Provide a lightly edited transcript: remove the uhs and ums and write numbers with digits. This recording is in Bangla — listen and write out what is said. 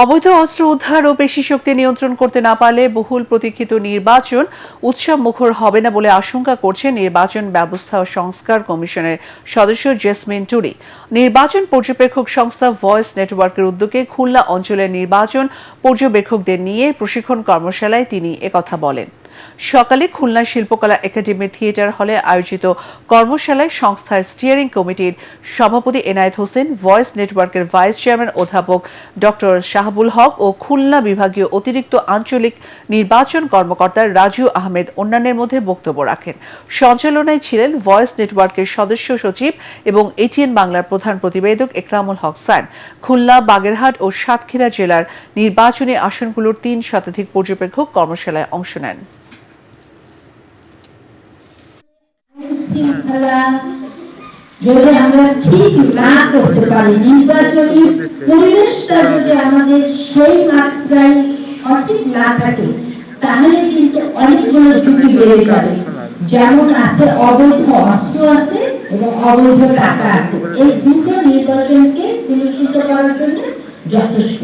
অবৈধ অস্ত্র উদ্ধার ও পেশি শক্তি নিয়ন্ত্রণ করতে না পারলে বহুল প্রতীক্ষিত নির্বাচন উৎসব মুখর হবে না বলে আশঙ্কা করছে নির্বাচন ব্যবস্থা ও সংস্কার কমিশনের সদস্য জেসমিন টুরি। নির্বাচন পর্যবেক্ষক সংস্থা ভয়েস নেটওয়ার্কের উদ্যোগে খুলনা অঞ্চলের নির্বাচন পর্যবেক্ষকদের নিয়ে প্রশিক্ষণ কর্মশালায় তিনি একথা বলেন। সকালে খুলনা শিল্পকলা একাডেমি থিয়েটার হলে আয়োজিত কর্মশালায় সংস্থার স্টিয়ারিং কমিটির সভাপতি এনায়েত হোসেন, ভয়েস নেটওয়ার্কের ভাইস চেয়ারম্যান অধ্যাপক ডক্টর শাহাবুল হক ও খুলনা বিভাগীয় অতিরিক্ত আঞ্চলিক নির্বাচন কর্মকর্তা রাজু আহমেদ অন্যান্যের মধ্যে বক্তব্য রাখেন। সঞ্চালনায় ছিলেন ভয়েস নেটওয়ার্কের সদস্য সচিব এবং এটিএন বাংলার প্রধান প্রতিবেদক একরামুল হক সান। খুলনা, বাগেরহাট ও সাতক্ষীরা জেলার নির্বাচনী আসনগুলোর ৩ শতাধিক পর্যবেক্ষক কর্মশালায় অংশ নেন। যদি আমরা ঠিক না করতে পারি, নির্বাচনী পরিবেশটা যদি আমাদের সেই মাত্রায় সঠিক না থাকে, তাহলে কিন্তু অনেকগুলো ঝুঁকি বেড়ে যাবে। যেমন আছে অবৈধ অস্ত্র আছে এবং অবৈধ টাকা আছে, এই দুটো নির্বাচনকে বিলুপ্ত করার জন্য যথেষ্ট।